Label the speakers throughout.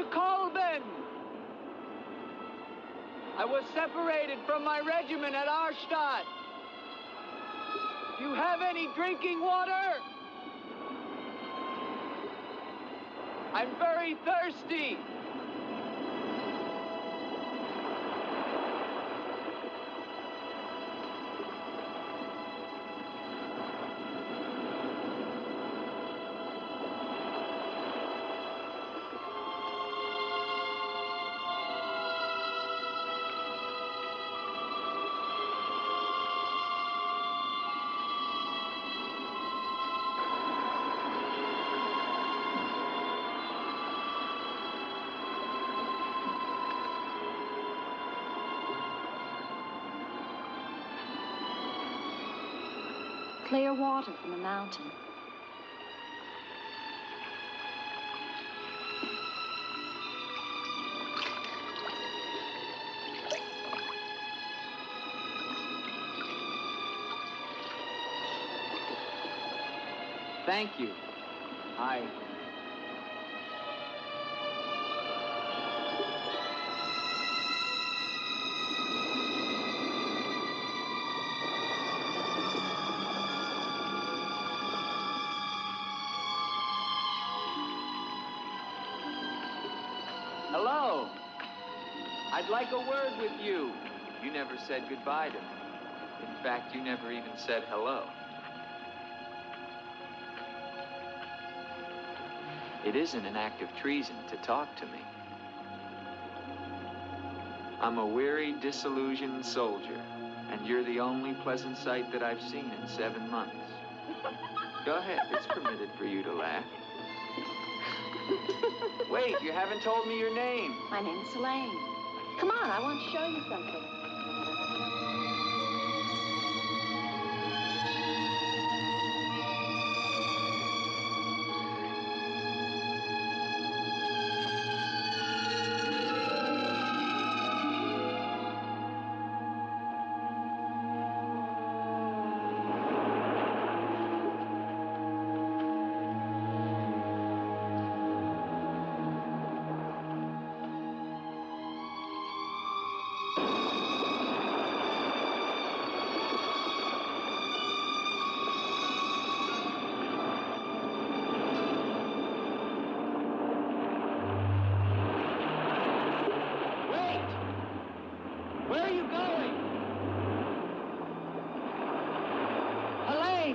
Speaker 1: to Kolben. I was separated from my regiment at Arstadt. Do you have any drinking water? I'm very thirsty.
Speaker 2: Clear water from the mountain.
Speaker 1: Thank you. Hello. I'd like a word with you. You never said goodbye to me. In fact, you never even said hello. It isn't an act of treason to talk to me. I'm a weary, disillusioned soldier, and you're the only pleasant sight that I've seen in 7 months. Go ahead, it's permitted for you to laugh. Wait, you haven't told me your name.
Speaker 2: My name's Helene. Come on, I want to show you something.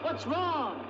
Speaker 1: What's wrong?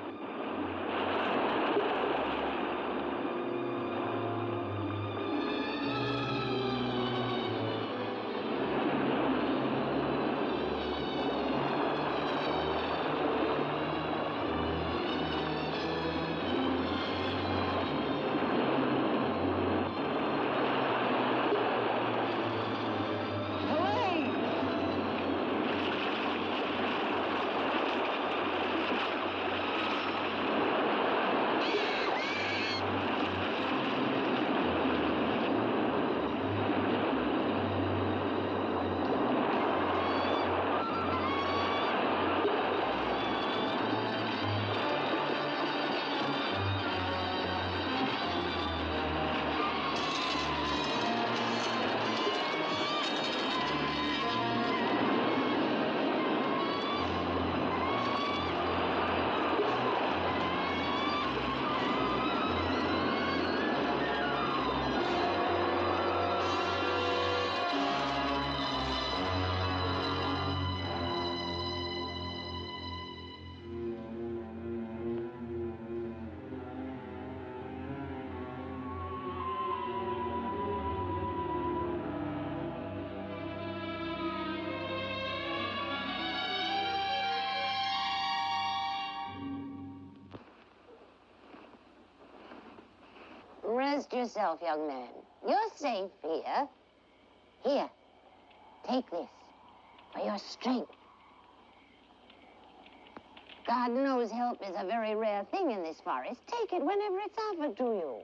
Speaker 3: Rest yourself, young man. You're safe here. Here, take this for your strength. God knows help is a very rare thing in this forest. Take it whenever it's offered to you.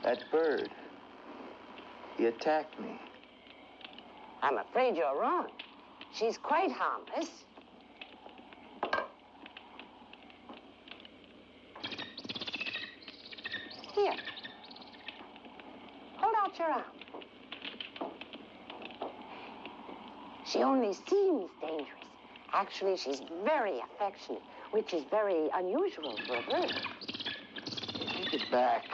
Speaker 1: That bird, He attacked me.
Speaker 3: I'm afraid you're wrong. She's quite harmless. Here. Hold out your arm. She only seems dangerous. Actually, she's very affectionate, which is very unusual for a bird.
Speaker 1: Take it back.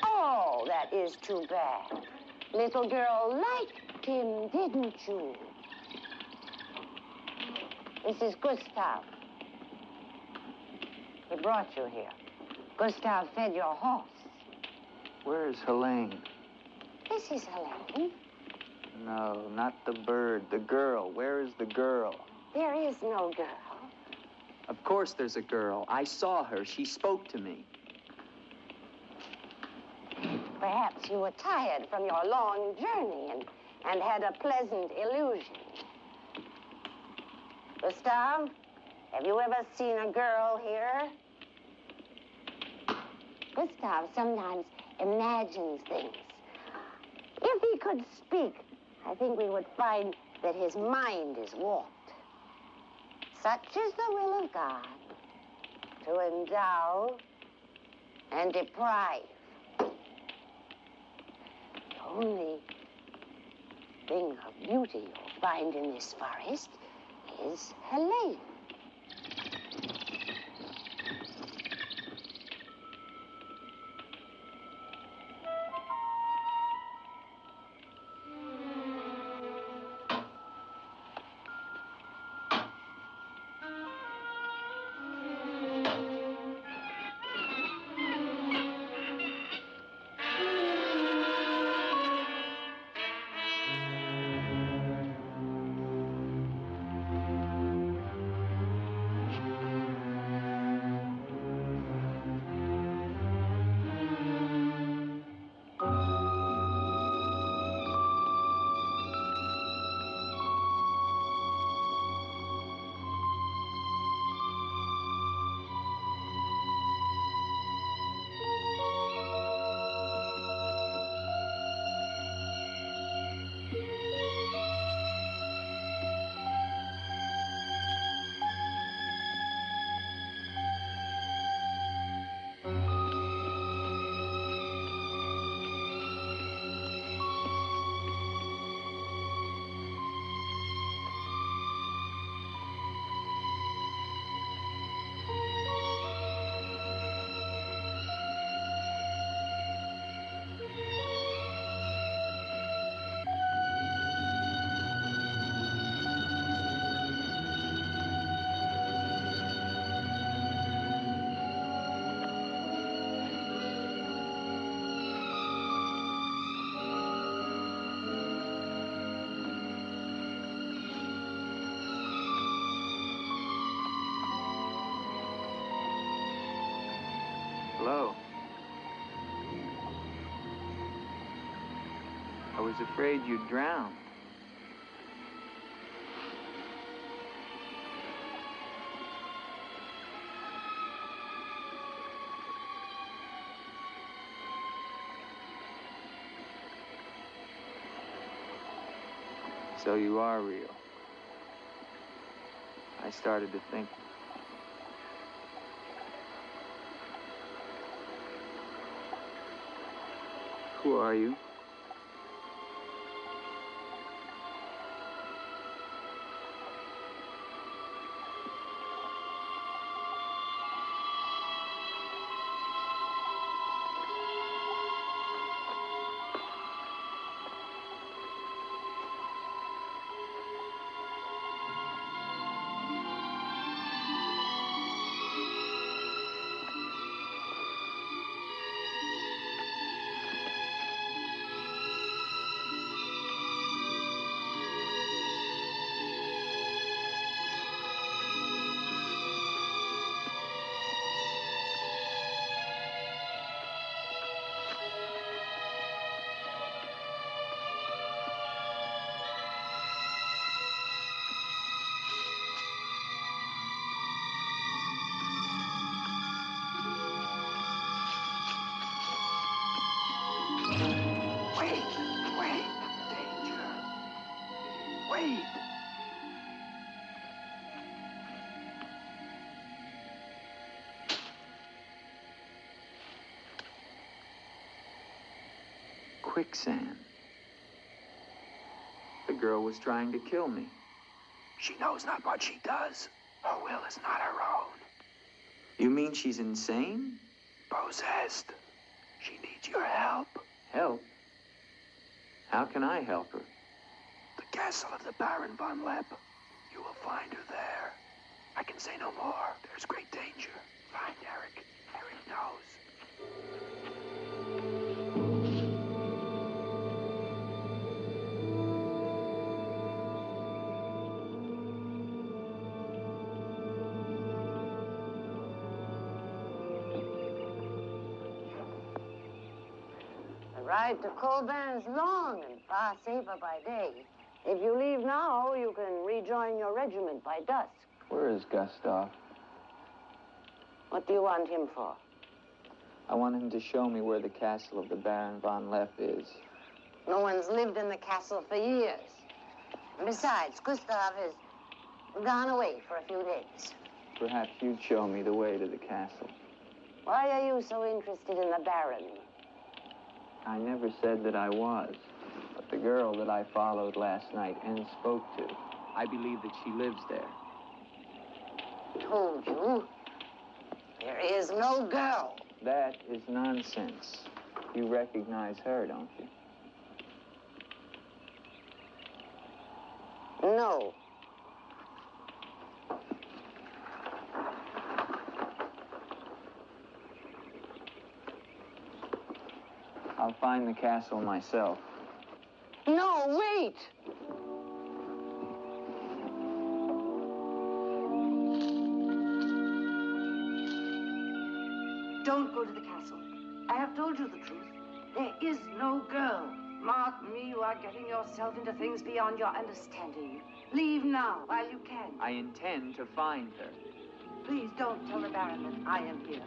Speaker 3: Oh, that is too bad. Little girl liked him, didn't you? This is Gustav. He brought you here. Gustav fed your horse.
Speaker 1: Where's Helene?
Speaker 3: This is Helene.
Speaker 1: No, not the bird. The girl. Where is the girl?
Speaker 3: There is no girl.
Speaker 1: Of course there's a girl. I saw her. She spoke to me.
Speaker 3: Perhaps you were tired from your long journey and had a pleasant illusion. Gustav, have you ever seen a girl here? Gustav sometimes imagines things. If he could speak, I think we would find that his mind is warped. Such is the will of God, to endow and deprive. The only thing of beauty you'll find in this forest is Helene.
Speaker 1: Hello. I was afraid you'd drown. So you are real. I started to think. Who are you?
Speaker 4: Wait!
Speaker 1: Quicksand. The girl was trying to kill me.
Speaker 4: She knows not what she does. Her will is not her own.
Speaker 1: You mean she's insane?
Speaker 4: Possessed. She needs your help.
Speaker 1: Help? How can I help her?
Speaker 4: The castle of the Baron von Leppe. You will find her there. I can say no more. There's great danger. Find Eric. Eric knows.
Speaker 3: The ride to Colbert is long and far safer by day. If you leave now, you can rejoin your regiment by dusk.
Speaker 1: Where is Gustav?
Speaker 3: What do you want him for?
Speaker 1: I want him to show me where the castle of the Baron von Leppe is.
Speaker 3: No one's lived in the castle for years. And besides, Gustav has gone away for a few days.
Speaker 1: Perhaps you'd show me the way to the castle.
Speaker 3: Why are you so interested in the Baron?
Speaker 1: I never said that I was. But the girl that I followed last night and spoke to, I believe that she lives there.
Speaker 3: Told you. There is no girl.
Speaker 1: That is nonsense. You recognize her, don't you?
Speaker 3: No.
Speaker 1: I'll find the castle myself.
Speaker 3: No, wait! Don't go to the castle. I have told you the truth. There is no girl. Mark me, you are getting yourself into things beyond your understanding. Leave now, while you can.
Speaker 1: I intend to find her.
Speaker 3: Please don't tell the Baron that I am here.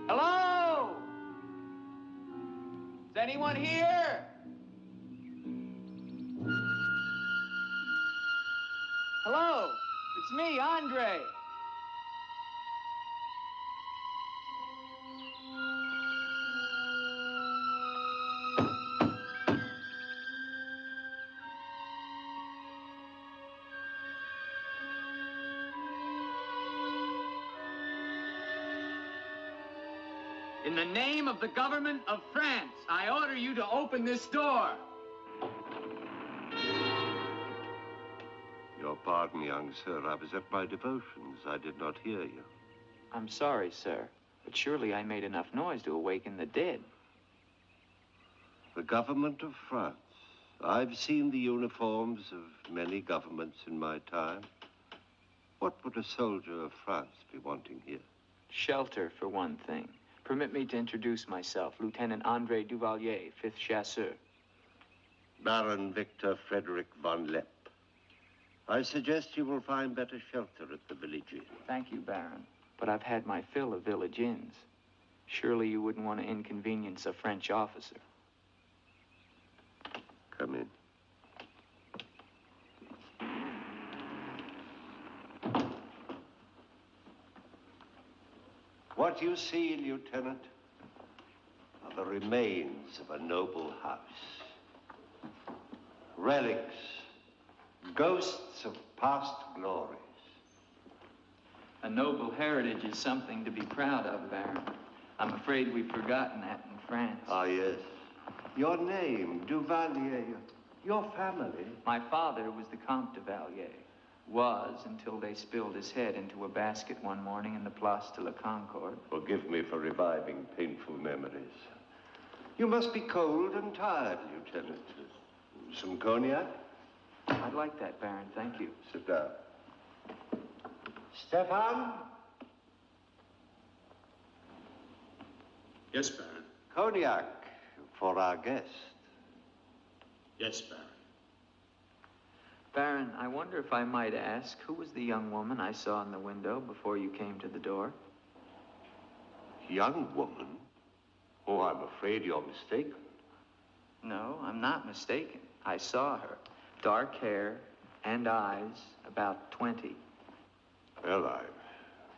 Speaker 1: Hello? Is anyone here? Hello? It's me, Andre. In the name of the government of France, I order you to open this door.
Speaker 5: Your pardon, young sir. I was at my devotions. I did not hear you.
Speaker 1: I'm sorry, sir. But surely I made enough noise to awaken the dead.
Speaker 5: The government of France. I've seen the uniforms of many governments in my time. What would a soldier of France be wanting here?
Speaker 1: Shelter, for one thing. Permit me to introduce myself, Lieutenant Andre Duvalier, 5th Chasseur.
Speaker 5: Baron Victor Frederick von Leppe. I suggest you will find better shelter at the village inn.
Speaker 1: Thank you, Baron. But I've had my fill of village inns. Surely you wouldn't want to inconvenience a French officer.
Speaker 5: Come in. What you see, Lieutenant, are the remains of a noble house. Relics, ghosts of past glories.
Speaker 1: A noble heritage is something to be proud of, Baron. I'm afraid we've forgotten that in France.
Speaker 5: Ah, yes. Your name, Duvalier, your family.
Speaker 1: My father was the Comte Duvalier. Was until they spilled his head into a basket one morning in the Place de la Concorde.
Speaker 5: Forgive me for reviving painful memories. You must be cold and tired, Lieutenant. Some cognac?
Speaker 1: I'd like that, Baron. Thank you.
Speaker 5: Sit down. Stefan?
Speaker 6: Yes, Baron.
Speaker 5: Cognac for our guest.
Speaker 6: Yes, Baron.
Speaker 1: Baron, I wonder if I might ask, who was the young woman I saw in the window before you came to the door?
Speaker 5: Young woman? Oh, I'm afraid you're mistaken.
Speaker 1: No, I'm not mistaken. I saw her. Dark hair and eyes, about 20.
Speaker 5: Well, I'm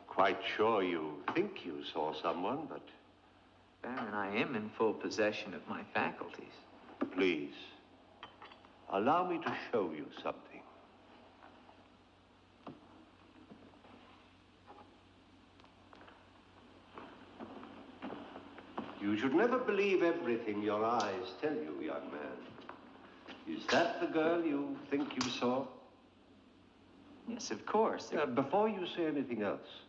Speaker 5: quite sure you think you saw someone, but...
Speaker 1: Baron, I am in full possession of my faculties.
Speaker 5: Please, allow me to show you something. You should never believe everything your eyes tell you, young man. Is that the girl you think you saw?
Speaker 1: Yes, of course.
Speaker 5: Before you say anything else,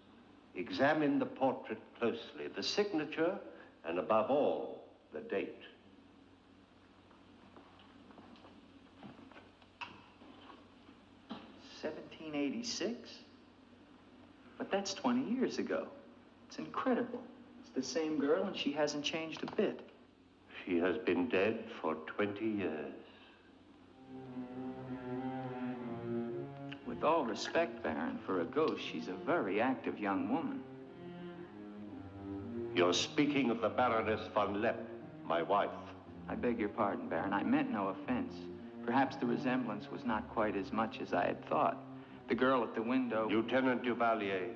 Speaker 5: examine the portrait closely, the signature, and above all, the date.
Speaker 1: $1786? But that's 20 years ago. It's incredible. It's the same girl and she hasn't changed a bit.
Speaker 5: She has been dead for 20 years.
Speaker 1: With all respect, Baron, for a ghost, she's a very active young woman.
Speaker 5: You're speaking of the Baroness von Leppe, my wife.
Speaker 1: I beg your pardon, Baron. I meant no offense. Perhaps the resemblance was not quite as much as I had thought. The girl at the window...
Speaker 5: Lieutenant Duvalier,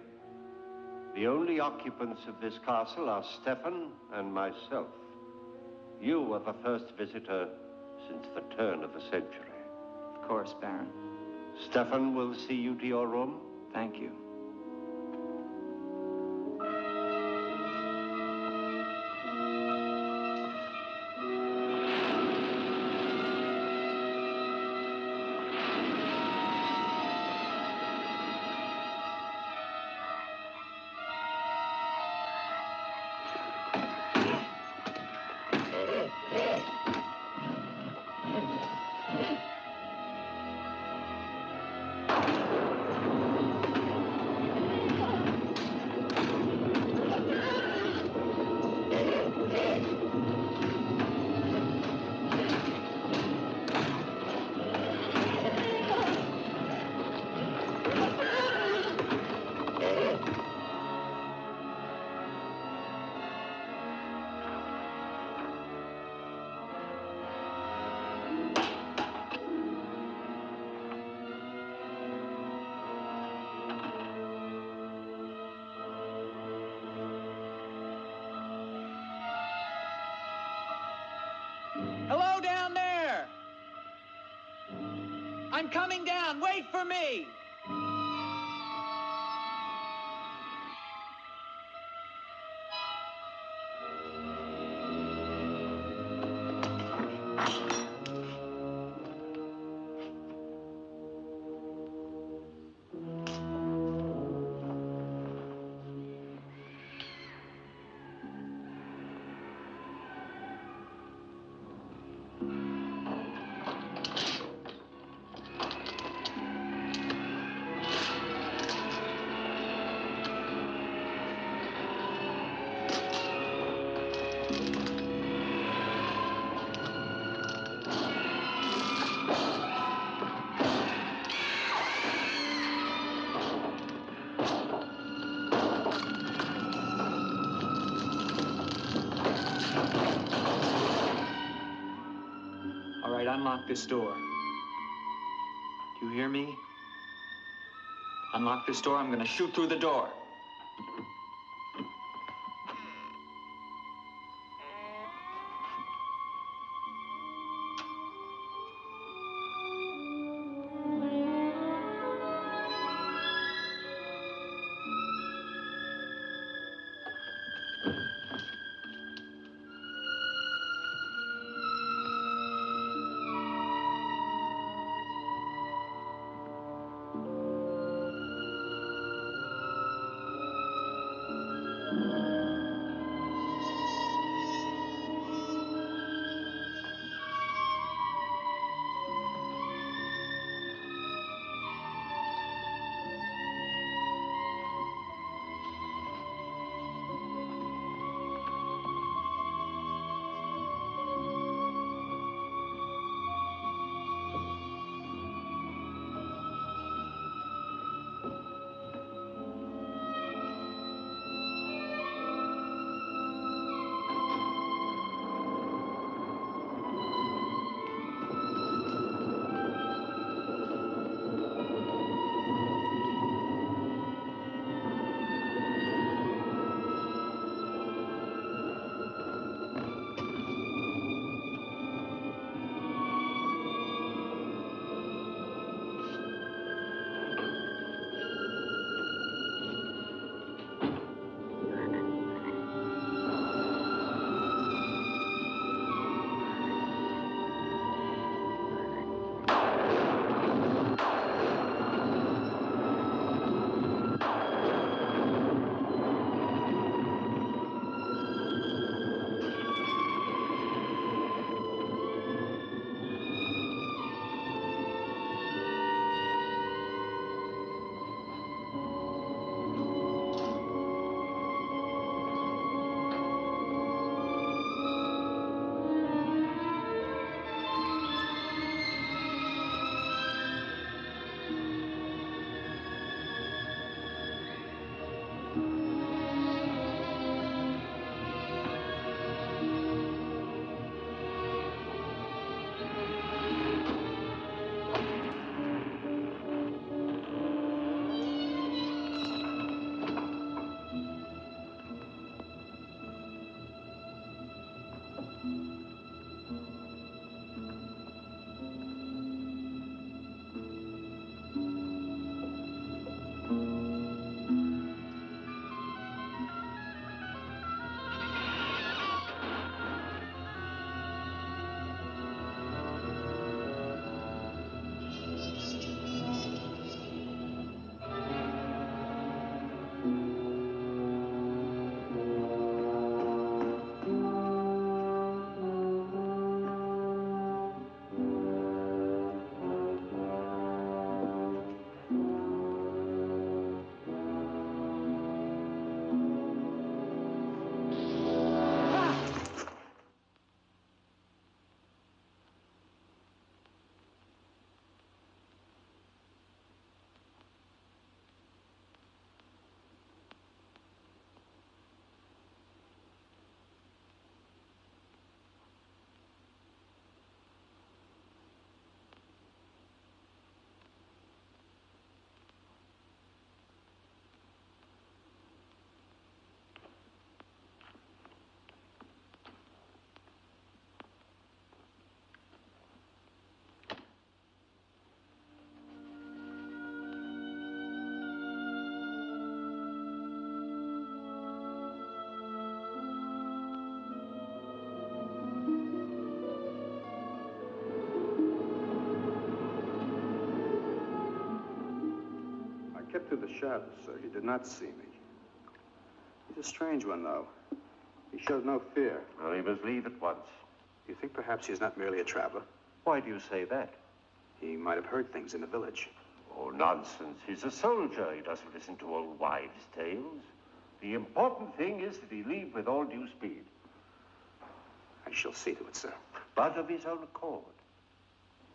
Speaker 5: the only occupants of this castle are Stefan and myself. You are the first visitor since the turn of the century.
Speaker 1: Of course, Baron.
Speaker 5: Stefan will see you to your room.
Speaker 1: Thank you. Hello down there! I'm coming down. Wait for me! All right, unlock this door. Do you hear me? Unlock this door, I'm gonna shoot through the door.
Speaker 7: Kept through the shadows, sir. He did not see me. He's a strange one, though. He showed no fear.
Speaker 5: Well, he must leave at once.
Speaker 7: You think perhaps he's not merely a traveler?
Speaker 5: Why do you say that?
Speaker 7: He might have heard things in the village.
Speaker 5: Oh, nonsense. He's a soldier. He doesn't listen to old wives' tales. The important thing is that he leave with all due speed.
Speaker 7: I shall see to it, sir.
Speaker 5: But of his own accord.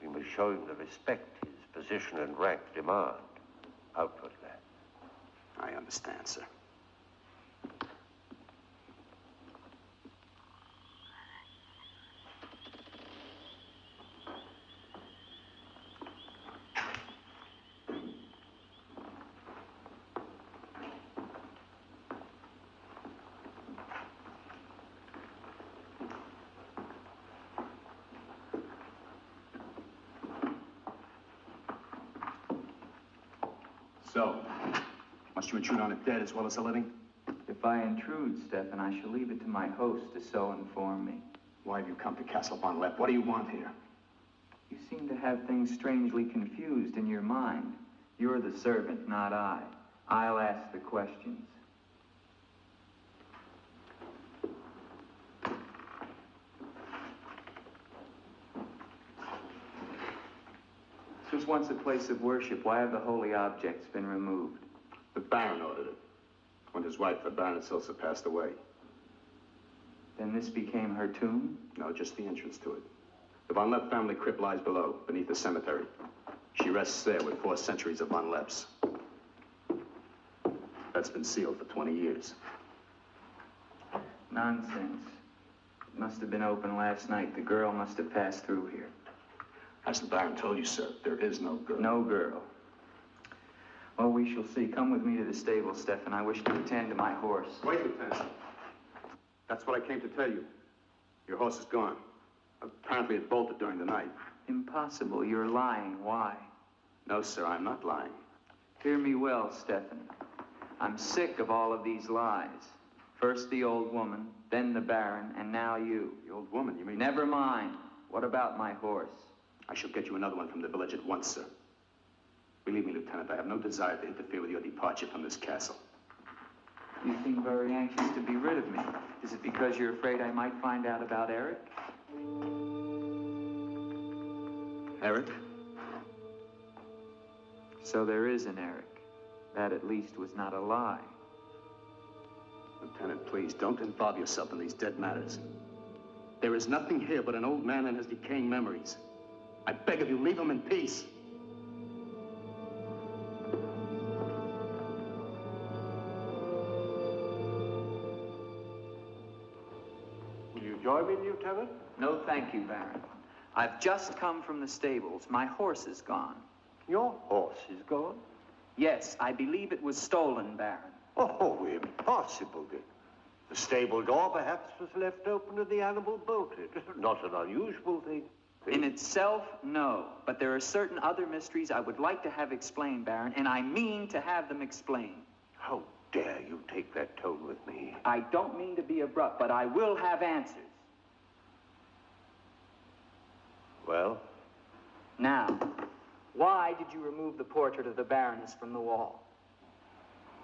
Speaker 5: We must show him the respect his position and rank demand outwardly.
Speaker 7: I understand, sir. So, must you intrude on a dead as well as a living?
Speaker 1: If I intrude, Stefan, I shall leave it to my host to so inform me.
Speaker 7: Why have you come to Castle von Leppe? What do you want here?
Speaker 1: You seem to have things strangely confused in your mind. You're the servant, not I. I'll ask the questions. This was once a place of worship. Why have the holy objects been removed?
Speaker 7: The Baron ordered it. When his wife, the Baroness Ilsa, passed away.
Speaker 1: Then this became her tomb?
Speaker 7: No, just the entrance to it. The von Leppe family crypt lies below, beneath the cemetery. She rests there with 4 centuries of von Leppes. That's been sealed for 20 years.
Speaker 1: Nonsense. It must have been open last night. The girl must have passed through here.
Speaker 7: As the Baron told you, sir, there is no girl.
Speaker 1: No girl. Well, we shall see. Come with me to the stable, Stefan. I wish to attend to my horse.
Speaker 7: Wait, Lieutenant. That's what I came to tell you. Your horse is gone. Apparently it bolted during the night.
Speaker 1: Impossible. You're lying. Why?
Speaker 7: No, sir, I'm not lying.
Speaker 1: Hear me well, Stefan. I'm sick of all of these lies. First the old woman, then the Baron, and now you.
Speaker 7: The old woman, you mean?
Speaker 1: Never mind. What about my horse?
Speaker 7: I shall get you another one from the village at once, sir. Believe me, Lieutenant, I have no desire to interfere with your departure from this castle.
Speaker 1: You seem very anxious to be rid of me. Is it because you're afraid I might find out about Eric?
Speaker 7: Eric?
Speaker 1: So there is an Eric. That at least was not a lie.
Speaker 7: Lieutenant, please, don't involve yourself in these dead matters. There is nothing here but an old man and his decaying memories. I beg of you, leave him in peace.
Speaker 5: Will you join me, Lieutenant?
Speaker 1: No, thank you, Baron. I've just come from the stables. My horse is gone.
Speaker 5: Your horse is gone?
Speaker 1: Yes, I believe it was stolen, Baron.
Speaker 5: Oh, impossible. The stable door perhaps was left open and the animal bolted. Not an unusual thing.
Speaker 1: In itself, no. But there are certain other mysteries I would like to have explained, Baron, and I mean to have them explained.
Speaker 5: How dare you take that tone with me?
Speaker 1: I don't mean to be abrupt, but I will have answers.
Speaker 5: Well?
Speaker 1: Now, why did you remove the portrait of the Baroness from the wall?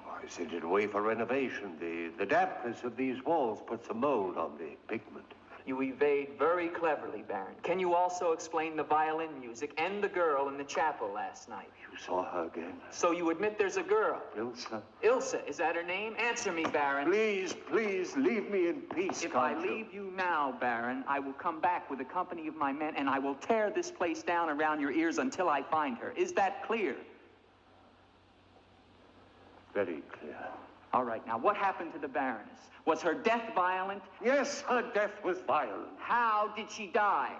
Speaker 5: I sent it away for renovation. The dampness of these walls puts a mold on the pigment.
Speaker 1: You evade very cleverly, Baron. Can you also explain the violin music and the girl in the chapel last night?
Speaker 5: You saw her again?
Speaker 1: So you admit there's a girl?
Speaker 5: Ilsa.
Speaker 1: Ilsa, is that her name? Answer me, Baron.
Speaker 5: Please, please, leave me in peace,
Speaker 1: If I leave you now, Baron, I will come back with a company of my men and I will tear this place down around your ears until I find her. Is that clear?
Speaker 5: Very clear.
Speaker 1: All right, now what happened to the Baroness? Was her death violent?
Speaker 5: Yes, her death was violent.
Speaker 1: How did she die?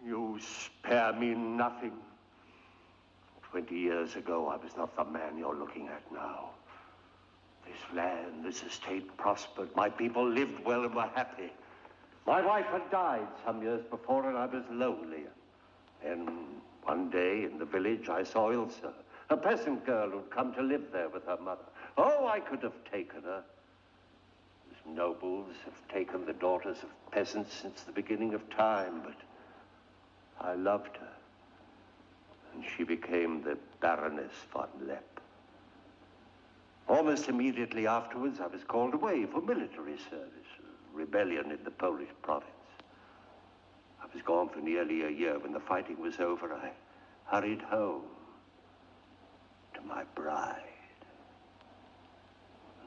Speaker 5: You spare me nothing. 20 years ago, I was not the man you're looking at now. This land, this estate prospered. My people lived well and were happy. My wife had died some years before, and I was lonely. And one day in the village, I saw Ilsa, a peasant girl who'd come to live there with her mother. Oh, I could have taken her. As nobles have taken the daughters of peasants since the beginning of time, but I loved her. And she became the Baroness von Leppe. Almost immediately afterwards, I was called away for military service, a rebellion in the Polish province. I was gone for nearly a year. When the fighting was over, I hurried home to my bride.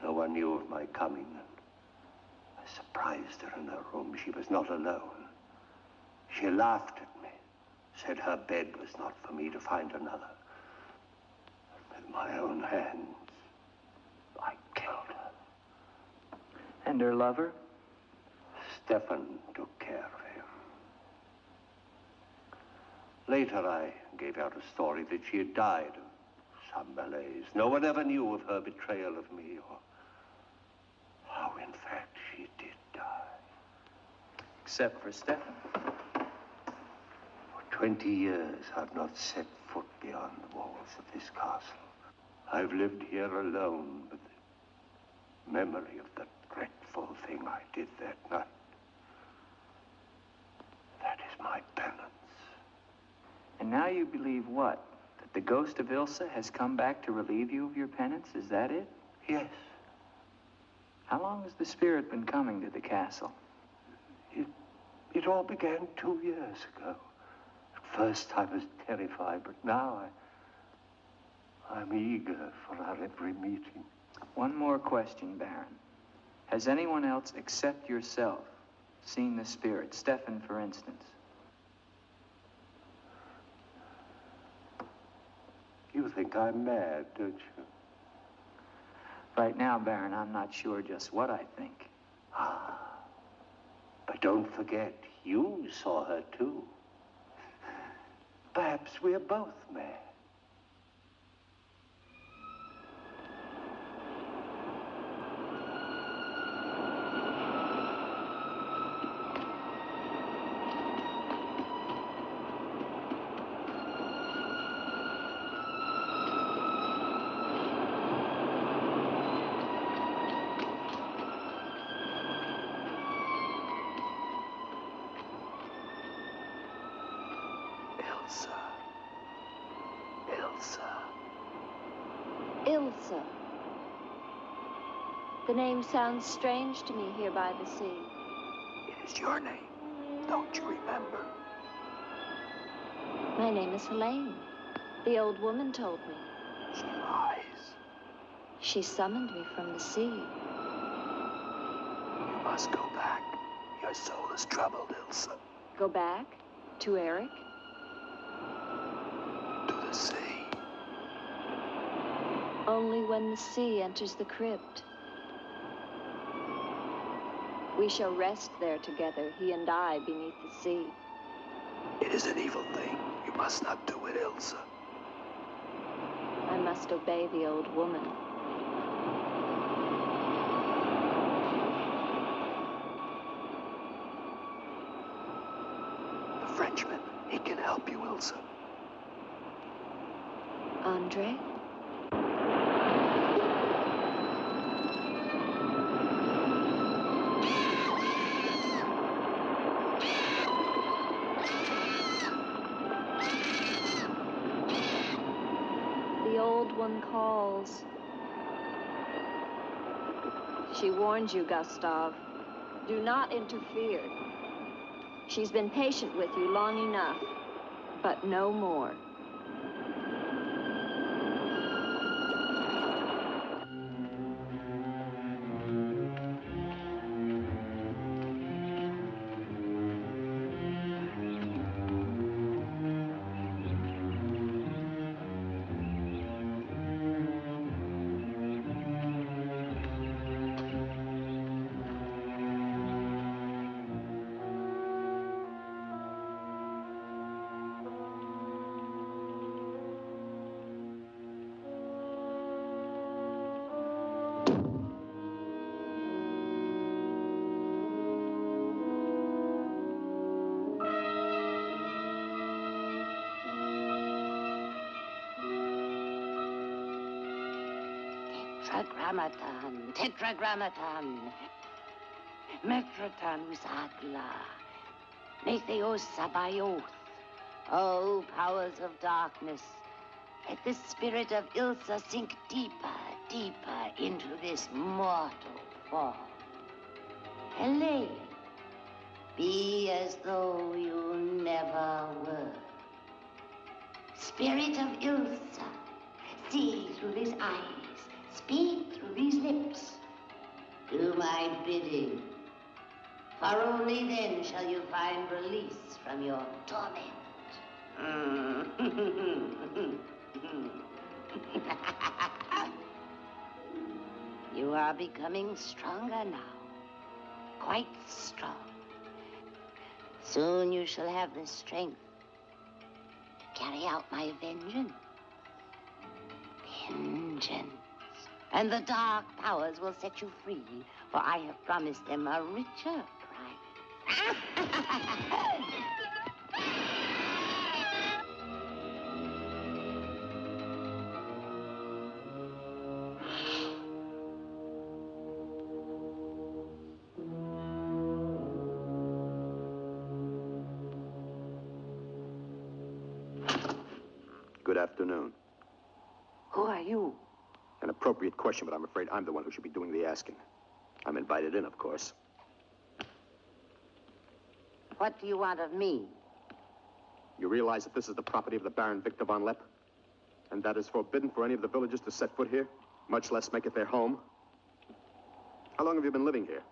Speaker 5: No one knew of my coming, and I surprised her in her room. She was not alone. She laughed at me, said her bed was not for me to find another. With my own hands, I killed her.
Speaker 1: And her lover?
Speaker 5: Stefan took care of him. Later, I gave out a story that she had died of some malaise. No one ever knew of her betrayal of me, or how, in fact, she did die.
Speaker 1: Except for Stefan.
Speaker 5: For 20 years, I've not set foot beyond the walls of this castle. I've lived here alone with the memory of the dreadful thing I did that night. That is my penance.
Speaker 1: And now you believe what? That the ghost of Ilsa has come back to relieve you of your penance? Is that it?
Speaker 5: Yes.
Speaker 1: How long has the spirit been coming to the castle?
Speaker 5: It all began 2 years ago. At first I was terrified, but now I'm eager for our every meeting.
Speaker 1: One more question, Baron. Has anyone else except yourself seen the spirit? Stefan, for instance.
Speaker 5: You think I'm mad, don't you?
Speaker 1: Right now, Baron, I'm not sure just what I think.
Speaker 5: Ah. But don't forget, you saw her too. Perhaps we're both mad.
Speaker 2: Ilsa. The name sounds strange to me here by the sea.
Speaker 4: It is your name. Don't you remember?
Speaker 2: My name is Helene. The old woman told me.
Speaker 4: She lies.
Speaker 2: She summoned me from the sea.
Speaker 4: You must go back. Your soul is troubled, Ilsa.
Speaker 2: Go back? To Eric?
Speaker 4: To the sea.
Speaker 2: Only when the sea enters the crypt. We shall rest there together, he and I, beneath the sea.
Speaker 4: It is an evil thing. You must not do it, Ilsa.
Speaker 2: I must obey the old woman.
Speaker 4: The Frenchman, he can help you, Ilsa.
Speaker 2: Andre? The old one calls. She warns you, Gustav. Do not interfere. She's been patient with you long enough, but no more.
Speaker 3: Tetragrammaton, tetragrammaton. Metroton usagla. Metheos sabayoth. O powers of darkness, let the spirit of Ilsa sink deeper, deeper into this mortal form. Helene, be as though you never were. Spirit of Ilsa, see through these eyes, speak through these lips. Do my bidding, For only then shall you find release from your torment. You are becoming stronger now. Quite strong. Soon you shall have the strength to carry out my vengeance. Vengeance. And the dark powers will set you free, for I have promised them a richer prize.
Speaker 7: Good afternoon.
Speaker 3: Who are you?
Speaker 7: An appropriate question, but I'm afraid I'm the one who should be doing the asking. I'm invited in, of course.
Speaker 3: What do you want of me?
Speaker 7: You realize that this is the property of the Baron Victor von Leppe? And that is forbidden for any of the villagers to set foot here, much less make it their home? How long have you been living here?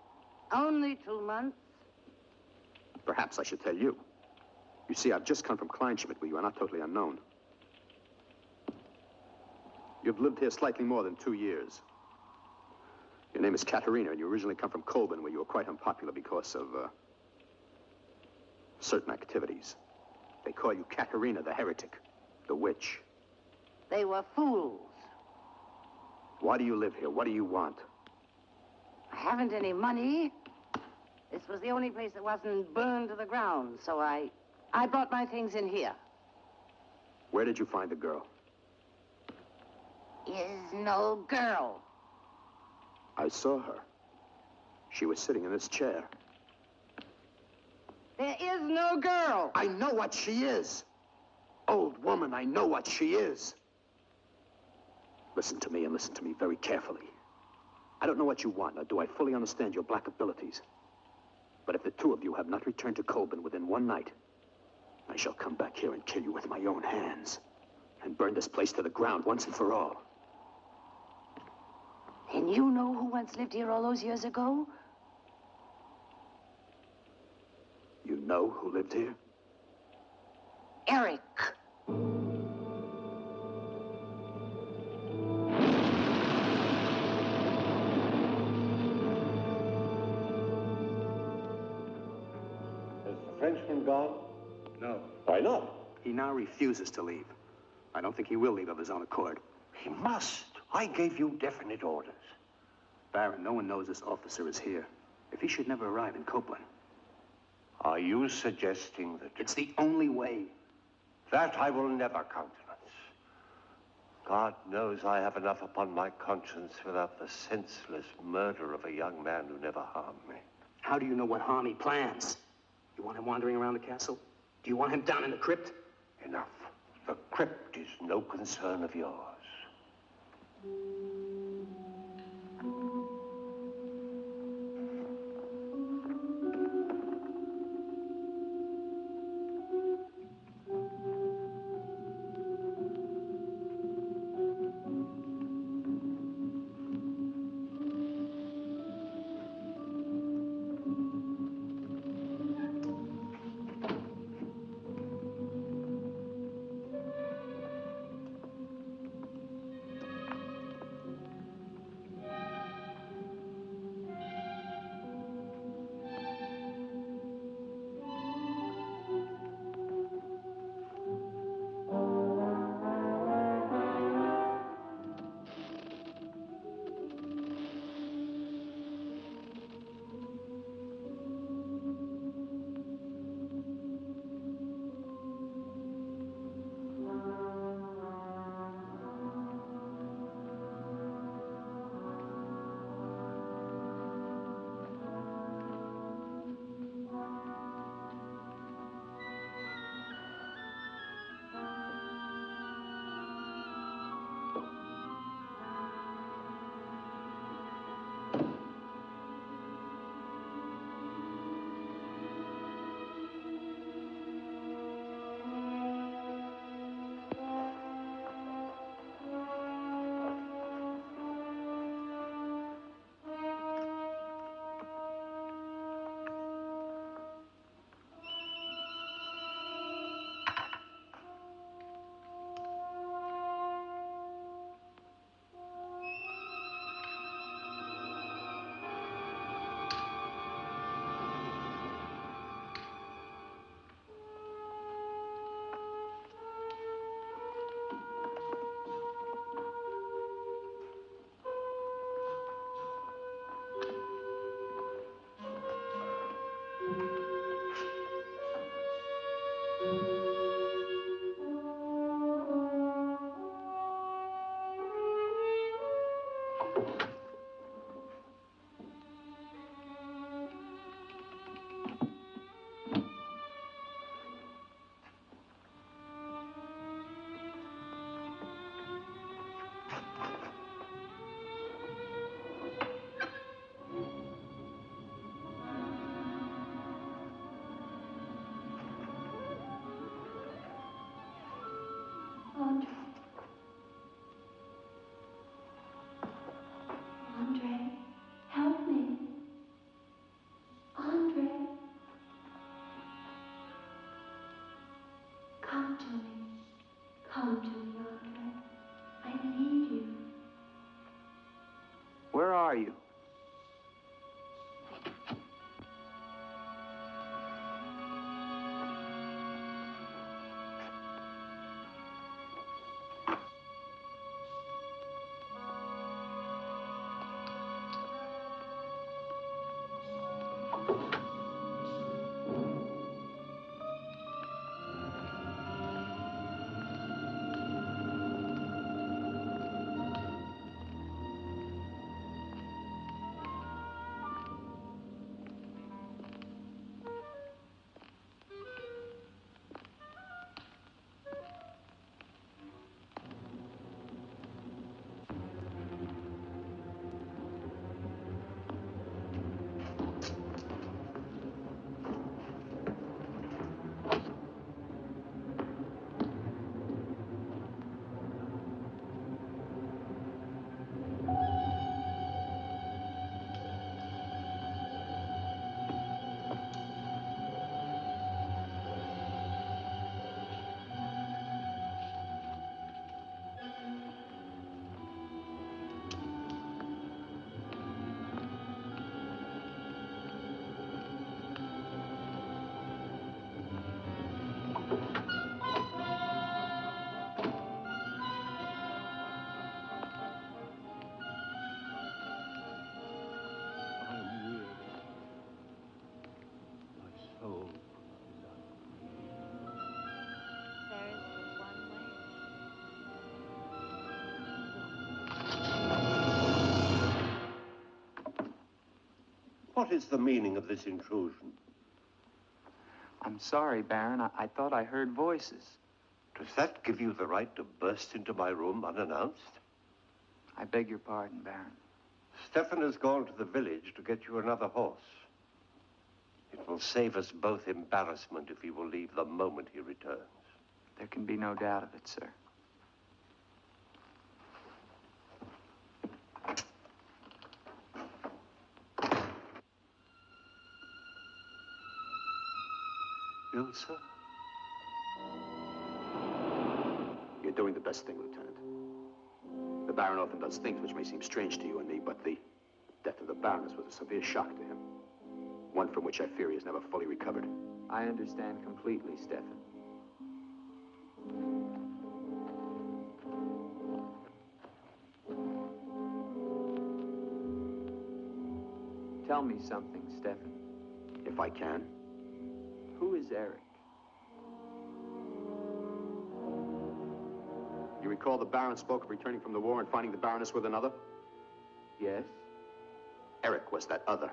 Speaker 3: Only 2 months.
Speaker 7: Perhaps I should tell you. You see, I've just come from Kleinschmidt, where you are not totally unknown. You've lived here slightly more than 2 years. Your name is Katerina, and you originally come from Colburn, where you were quite unpopular because of, certain activities. They call you Katerina the heretic, the witch.
Speaker 3: They were fools.
Speaker 7: Why do you live here? What do you want?
Speaker 3: I haven't any money. This was the only place that wasn't burned to the ground, so I brought my things in here.
Speaker 7: Where did you find the girl?
Speaker 3: Is no girl.
Speaker 7: I saw her. She was sitting in this chair.
Speaker 3: There is no girl.
Speaker 7: I know what she is. Old woman, I know what she is. Listen to me, and listen to me very carefully. I don't know what you want, nor do I fully understand your black abilities. But if the two of you have not returned to Colburn within one night, I shall come back here and kill you with my own hands, and burn this place to the ground once and for all.
Speaker 3: And you know who once lived here all those years ago?
Speaker 7: You know who lived here?
Speaker 3: Eric.
Speaker 5: Has the Frenchman gone?
Speaker 7: No.
Speaker 5: Why not?
Speaker 7: He now refuses to leave. I don't think he will leave of his own accord.
Speaker 5: He must. I gave you definite orders.
Speaker 7: Baron, no one knows this officer is here. If he should never arrive in Copeland.
Speaker 5: Are you suggesting that...
Speaker 7: It's the only way.
Speaker 5: That I will never countenance. God knows I have enough upon my conscience without the senseless murder of a young man who never harmed me.
Speaker 7: How do you know what harm he plans? You want him wandering around the castle? Do you want him down in the crypt?
Speaker 5: Enough. The crypt is no concern of yours.
Speaker 8: to me. Come to me, Andre. I need you.
Speaker 1: Where are you?
Speaker 5: What is the meaning of this intrusion?
Speaker 1: I'm sorry, Baron. I thought I heard voices.
Speaker 5: Does that give you the right to burst into my room unannounced?
Speaker 1: I beg your pardon, Baron.
Speaker 5: Stefan has gone to the village to get you another horse. It will save us both embarrassment if he will leave the moment he returns.
Speaker 1: There can be no doubt of it, sir.
Speaker 5: Ilsa?
Speaker 7: You're doing the best thing, Lieutenant. The Baron often does things which may seem strange to you and me, but the death of the Baroness was a severe shock to him. One from which I fear he has never fully recovered.
Speaker 1: I understand completely, Stefan. Tell me something, Stefan.
Speaker 7: If I can.
Speaker 1: Who is Eric?
Speaker 7: You recall the Baron spoke of returning from the war and finding the Baroness with another?
Speaker 1: Yes?
Speaker 7: Eric was that other.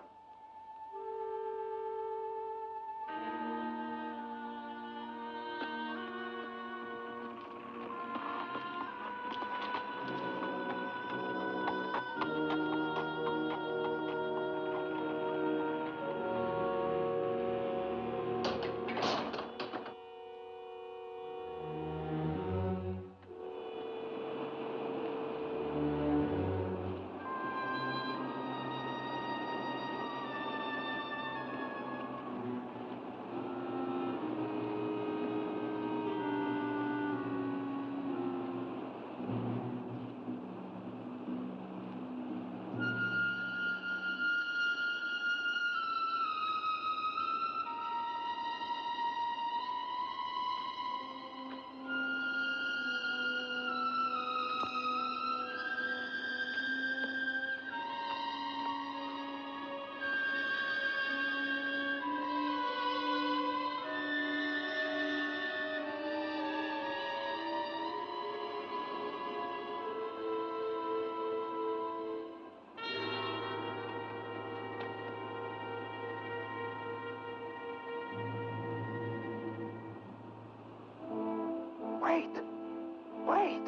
Speaker 4: Wait!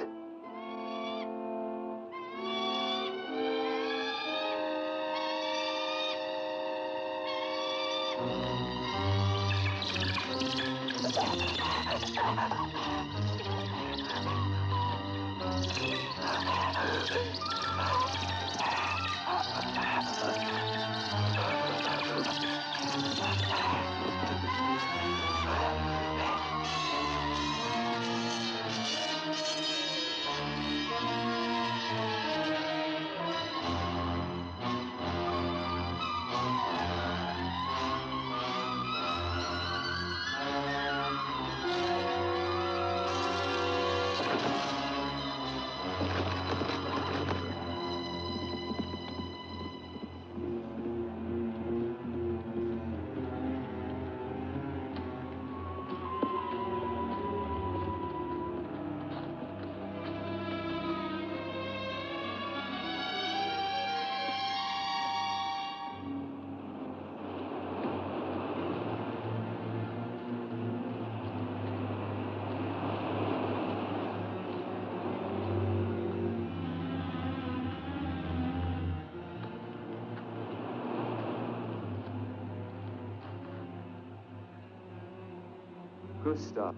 Speaker 1: Gustav.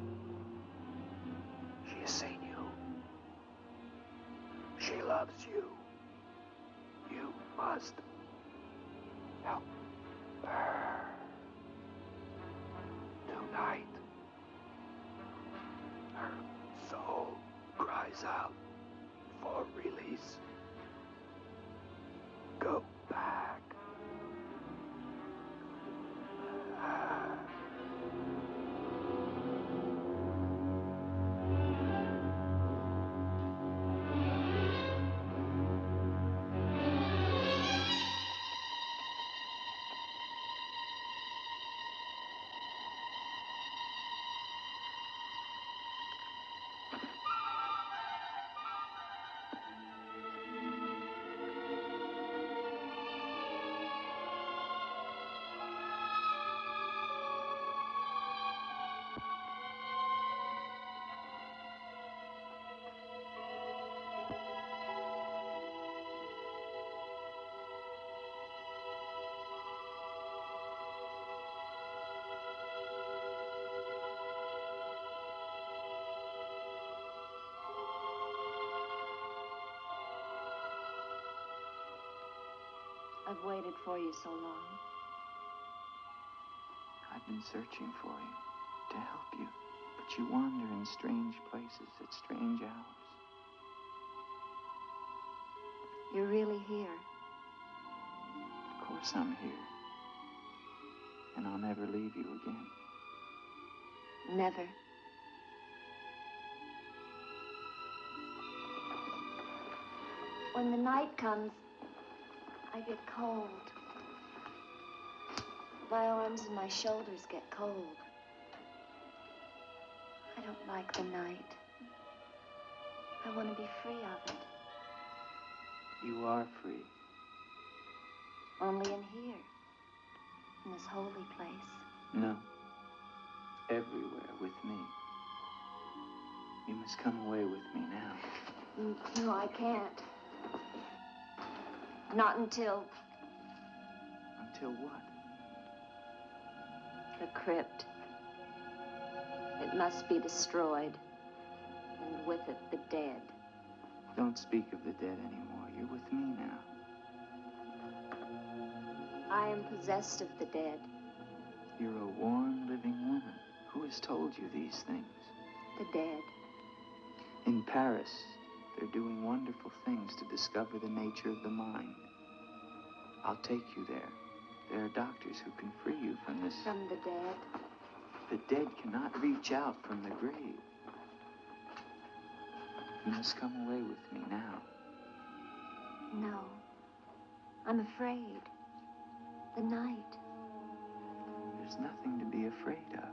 Speaker 4: She has seen you. She loves you. You must help her. Tonight, her soul cries out for release. Go back.
Speaker 2: I've waited for you so long.
Speaker 1: I've been searching for you, to help you, but you wander in strange places at strange hours.
Speaker 2: You're really here.
Speaker 1: Of course I'm here. And I'll never leave you again.
Speaker 2: Never. When the night comes, I get cold. My arms and my shoulders get cold. I don't like the night. I want to be free of it.
Speaker 1: You are free.
Speaker 2: Only in here, in this holy place.
Speaker 1: No. Everywhere with me. You must come away with me now.
Speaker 2: No, I can't. Not until...
Speaker 1: Until what?
Speaker 2: The crypt. It must be destroyed. And with it, the dead.
Speaker 1: Don't speak of the dead anymore. You're with me now.
Speaker 2: I am possessed of the dead.
Speaker 1: You're a warm, living woman. Who has told you these things?
Speaker 2: The dead.
Speaker 1: In Paris, they're doing wonderful things to discover the nature of the mind. I'll take you there. There are doctors who can free you from this.
Speaker 2: From the dead.
Speaker 1: The dead cannot reach out from the grave. You must come away with me now.
Speaker 2: No. I'm afraid. The night.
Speaker 1: There's nothing to be afraid of.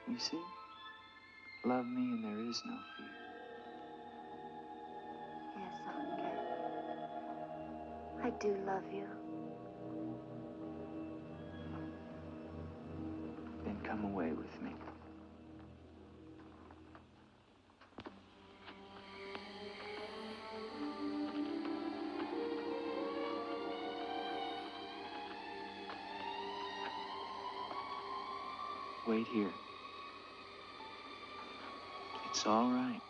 Speaker 1: You see? Love me and there is no fear.
Speaker 2: Yes, Andre. I do love you.
Speaker 1: Then come away with me. Wait here. It's all right.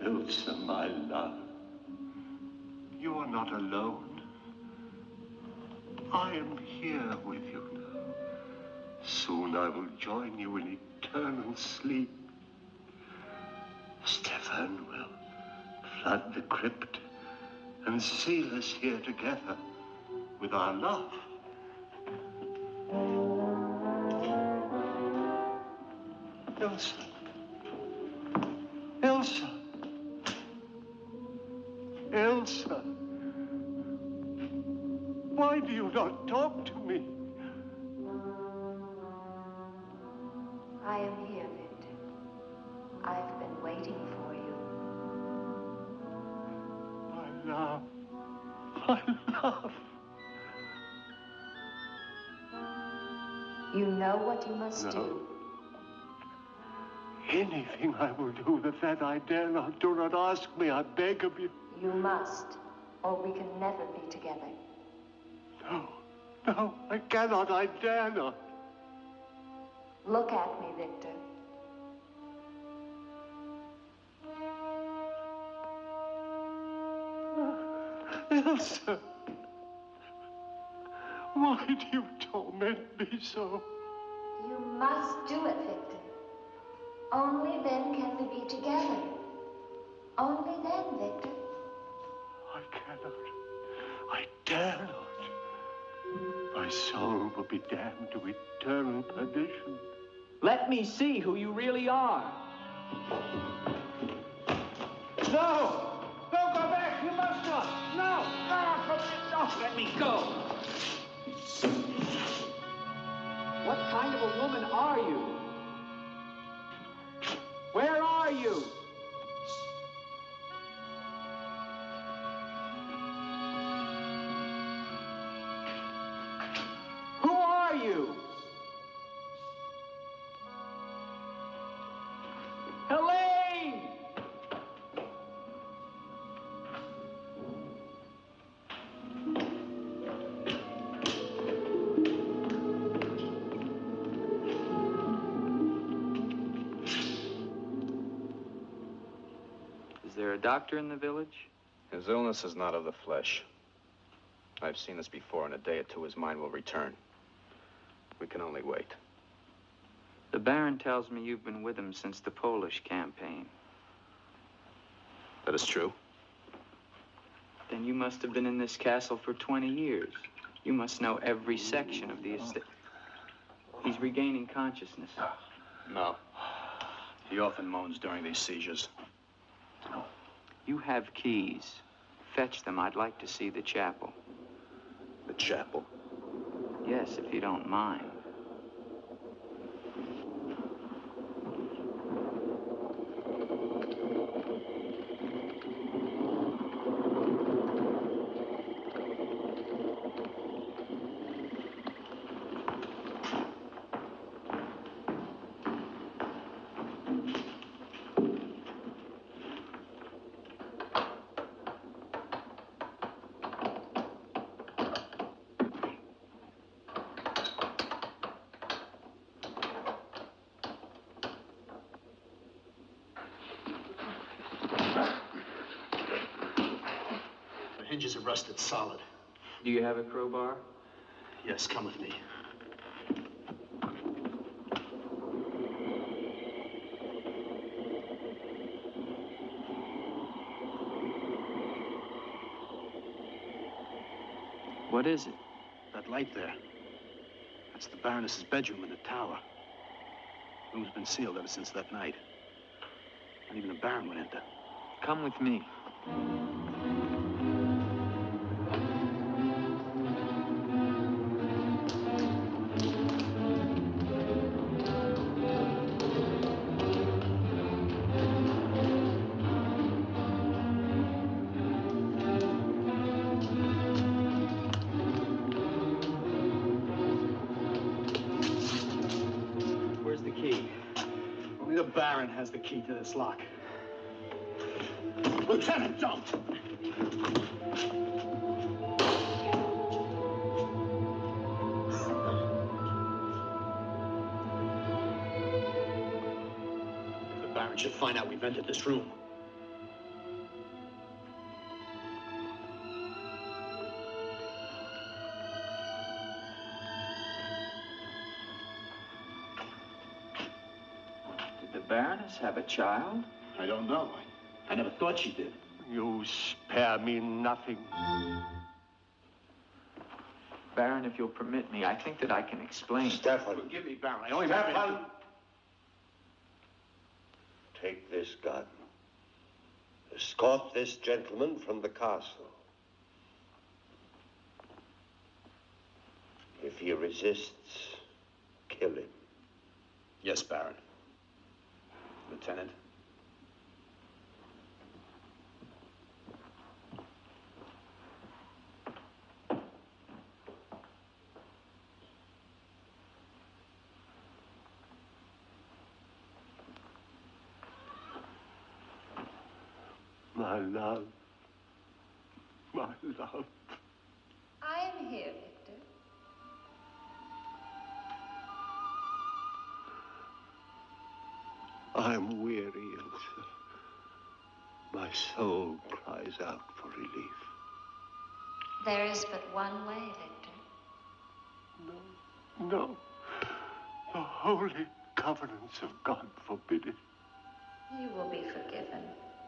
Speaker 5: Ilsa, my love, you are not alone. I am here with you now. Soon I will join you in eternal sleep. Stefan will flood the crypt and seal us here together with our love. Ilsa. Ilsa. Ilsa. Why do you not talk to me?
Speaker 2: I am here, Victor. I've been waiting for you.
Speaker 5: My love. My love.
Speaker 2: You know what you must do.
Speaker 5: Anything I will do that I dare not. Do not ask me, I beg of you.
Speaker 2: You must, or we can never be together.
Speaker 5: No, I cannot, I dare not.
Speaker 2: Look at me, Victor.
Speaker 5: Ilsa, why do you torment me so?
Speaker 2: You must do it, Victor. Only then can we be together. Only then, Victor.
Speaker 5: I cannot. I dare not. My soul will be damned to eternal perdition.
Speaker 9: Let me see who you really are.
Speaker 10: No! Don't go back! You must not! No! No! Let me go!
Speaker 9: What kind of a woman are you? Where are you? Who are you? Helene!
Speaker 1: Is there a doctor in the village?
Speaker 7: His illness is not of the flesh. I've seen this before. In a day or two, his mind will return. We can only wait.
Speaker 1: The Baron tells me you've been with him since the Polish campaign.
Speaker 7: That is true.
Speaker 1: Then you must have been in this castle for 20 years. You must know every section of the estate. He's regaining consciousness.
Speaker 7: No. He often moans during these seizures.
Speaker 1: You have keys. Fetch them. I'd like to see the chapel.
Speaker 7: The chapel?
Speaker 1: Yes, if you don't mind.
Speaker 7: Hinges are rusted solid.
Speaker 1: Do you have a crowbar?
Speaker 7: Yes, come with me.
Speaker 1: What is it?
Speaker 7: That light there. That's the Baroness's bedroom in the tower. The room's been sealed ever since that night. Not even the Baron would enter.
Speaker 1: Come with me.
Speaker 7: Where's the key? Only the Baron has the key to this lock. Lieutenant, don't! If the Baron should find out we've entered this room,
Speaker 1: have a child?
Speaker 7: I don't know. I never thought she did.
Speaker 5: You spare me nothing.
Speaker 1: Baron, if you'll permit me, I think that I can explain.
Speaker 5: Stefan.
Speaker 7: Forgive me, Baron. I only
Speaker 5: Stefan! Take this gun. Escort this gentleman from the castle. If he resists, kill him.
Speaker 7: Yes, Baron. Lieutenant.
Speaker 5: My love. My love.
Speaker 2: I am here, Victor.
Speaker 5: I'm weary, Ilsa. My soul cries out for relief.
Speaker 2: There is but one way, Victor.
Speaker 5: No. The holy covenants of God forbid it.
Speaker 2: You will be forgiven.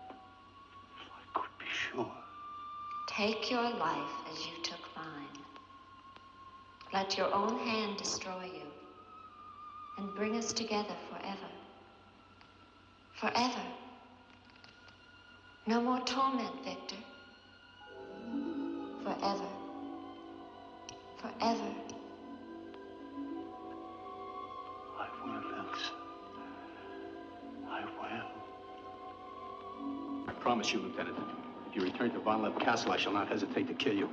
Speaker 5: If I could be sure.
Speaker 2: Take your life as you took mine. Let your own hand destroy you and bring us together forever. Forever. No more torment, Victor. Forever. Forever.
Speaker 5: I will, Ilsa. I will.
Speaker 7: I promise you, Lieutenant, if you return to Von Leppe Castle, I shall not hesitate to kill you.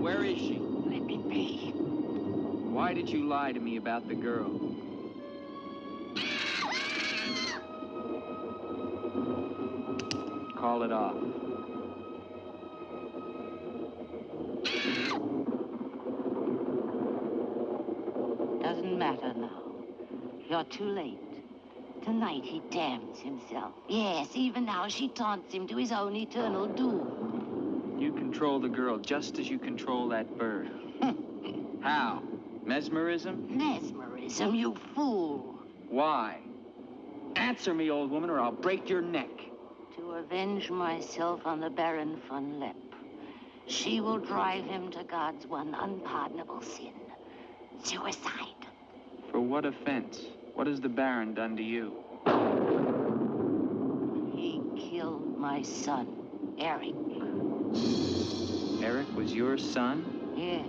Speaker 1: Where is she?
Speaker 3: Let me be.
Speaker 1: Why did you lie to me about the girl? Call it off.
Speaker 3: Doesn't matter now. You're too late. Tonight he damns himself. Yes, even now she taunts him to his own eternal doom.
Speaker 1: You control the girl just as you control that bird. How? Mesmerism?
Speaker 3: Mesmerism, you fool.
Speaker 1: Why? Answer me, old woman, or I'll break your neck.
Speaker 3: To avenge myself on the Baron von Leppe. She will drive him to God's one unpardonable sin. Suicide.
Speaker 1: For what offense? What has the Baron done to you?
Speaker 3: He killed my son, Eric.
Speaker 1: Eric was your son?
Speaker 3: Yes.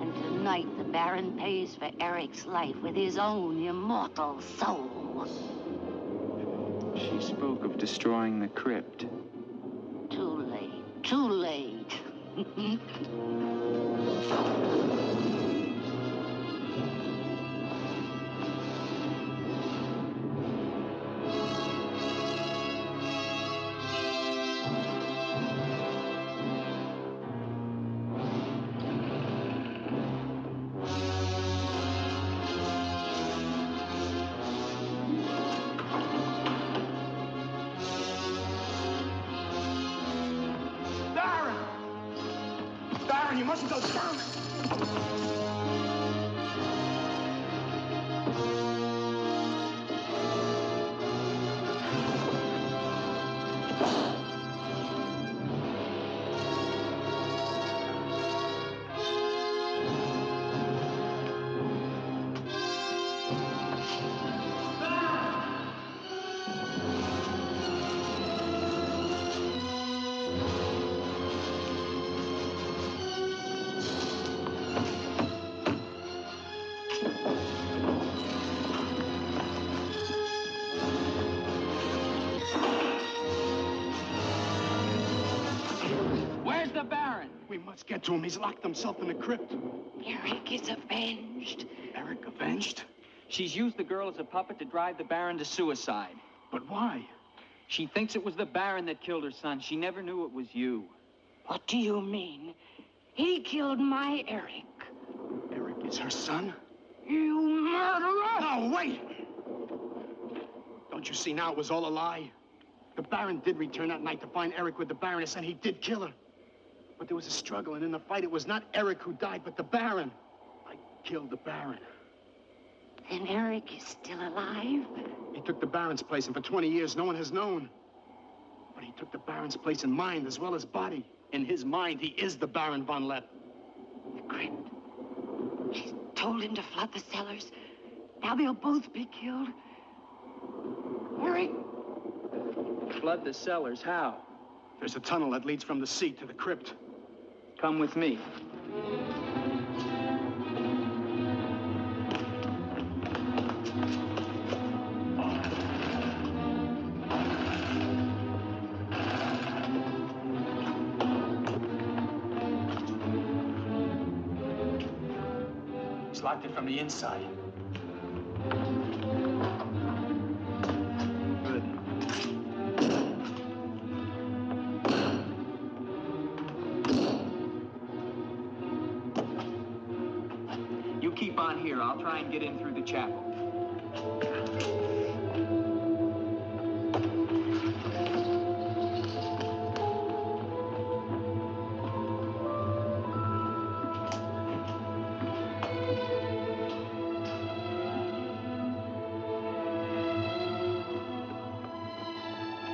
Speaker 3: And tonight the Baron pays for Eric's life with his own immortal soul.
Speaker 1: She spoke of destroying the crypt.
Speaker 3: Too late. Too late.
Speaker 10: Baron, you mustn't go down.
Speaker 11: We must get to him. He's locked himself in the crypt.
Speaker 3: Eric is avenged.
Speaker 11: Eric avenged?
Speaker 9: She's used the girl as a puppet to drive the Baron to suicide.
Speaker 11: But why?
Speaker 9: She thinks it was the Baron that killed her son. She never knew it was you.
Speaker 3: What do you mean? He killed my Eric.
Speaker 11: Eric is her son?
Speaker 3: You murderer!
Speaker 11: No, wait! Don't you see now it was all a lie? The Baron did return that night to find Eric with the Baroness, and he did kill her. But there was a struggle, and in the fight, it was not Eric who died, but the Baron. I killed the Baron.
Speaker 3: Then Eric is still alive?
Speaker 11: He took the Baron's place, and for 20 years, no one has known. But he took the Baron's place in mind as well as body. In his mind, he is the Baron von Leppe.
Speaker 3: The crypt. She's told him to flood the cellars. Now they'll both be killed. Eric!
Speaker 9: Flood the cellars? How?
Speaker 11: There's a tunnel that leads from the sea to the crypt.
Speaker 9: Come with me.
Speaker 11: He's locked it from the inside.
Speaker 9: Keep on here. I'll try and get in through the chapel.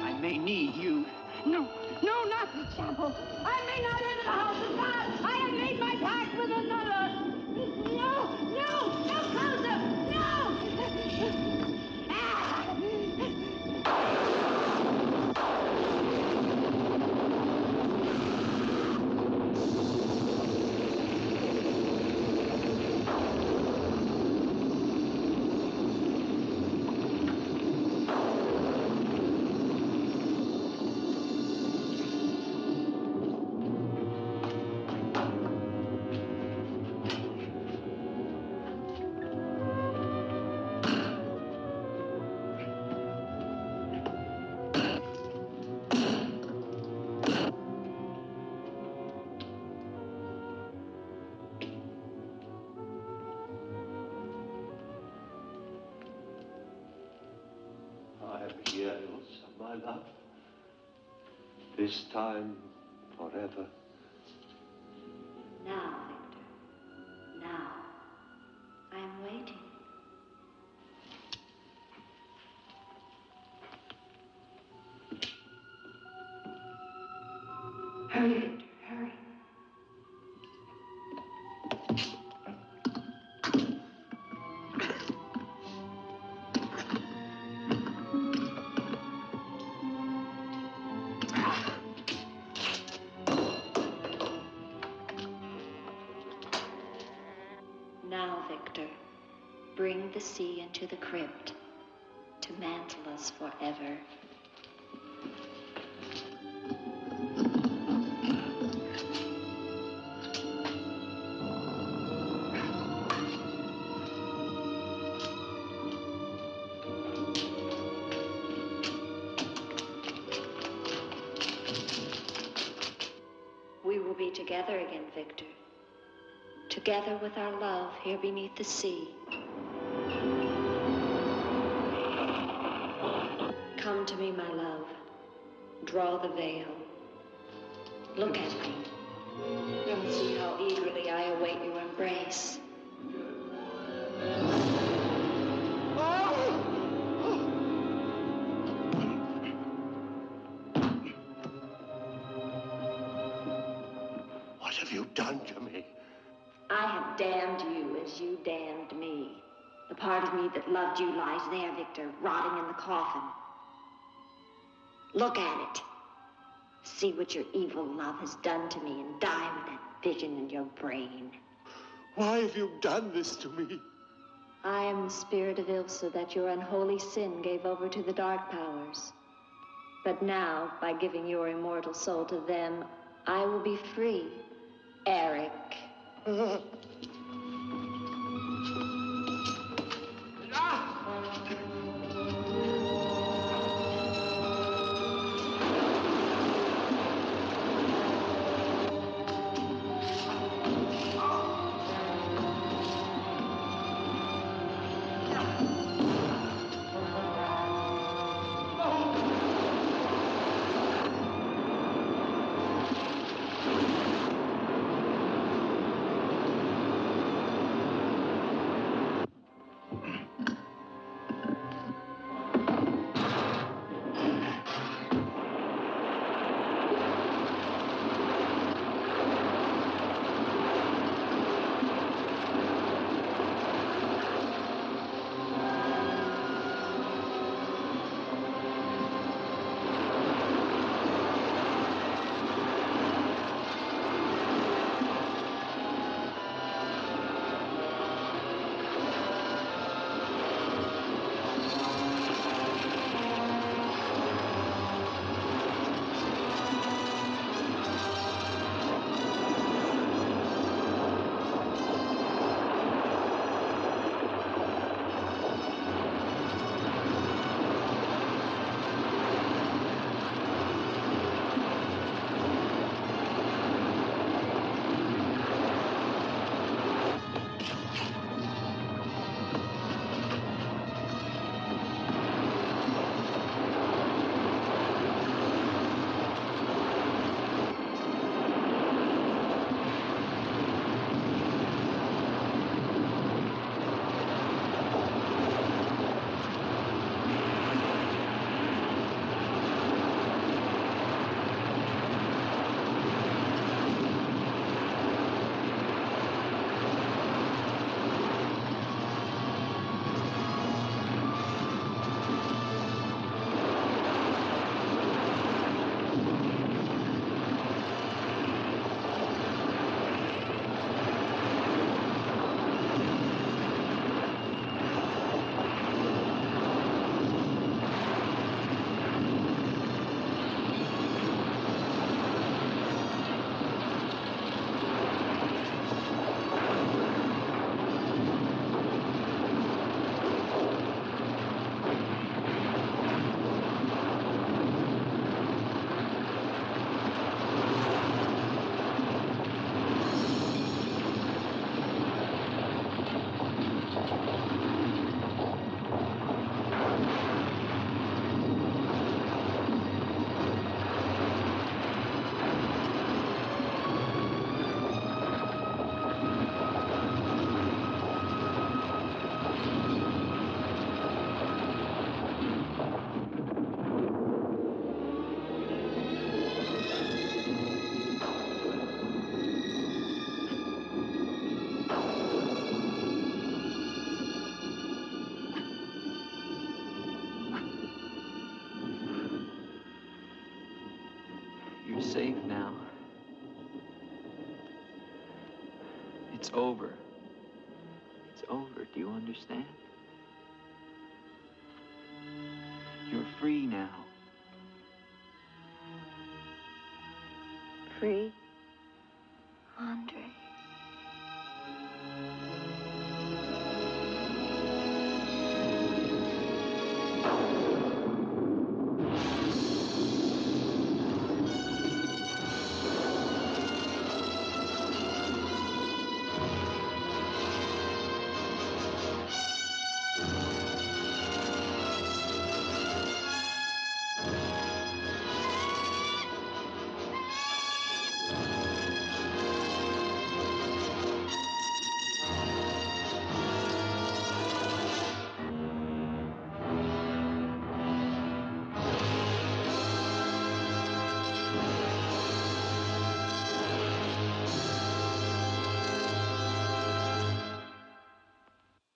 Speaker 9: I may need you.
Speaker 3: No, not the chapel. I may not enter the house of God. I have made my pact with another. No closer! No! Ah!
Speaker 5: Years of my love, this time forever.
Speaker 8: Now, Victor, now. I'm waiting.
Speaker 3: Hurry, Victor, hurry.
Speaker 8: Now, Victor, bring the sea into the crypt to mantle us forever. We will be together again, Victor. Together with our love here beneath the sea. Come to me, my love. Draw the veil. Look at me. And see how eagerly I await your embrace.
Speaker 5: What have you done to me?
Speaker 8: I have damned you as you damned me. The part of me that loved you lies there, Victor, rotting in the coffin. Look at it. See what your evil love has done to me and die with that vision in your brain.
Speaker 5: Why have you done this to me?
Speaker 8: I am the spirit of Ilsa that your unholy sin gave over to the dark powers. But now, by giving your immortal soul to them, I will be free Eric.
Speaker 1: Safe now. It's over. It's over. Do you understand? You're free now.
Speaker 2: Free? Andre.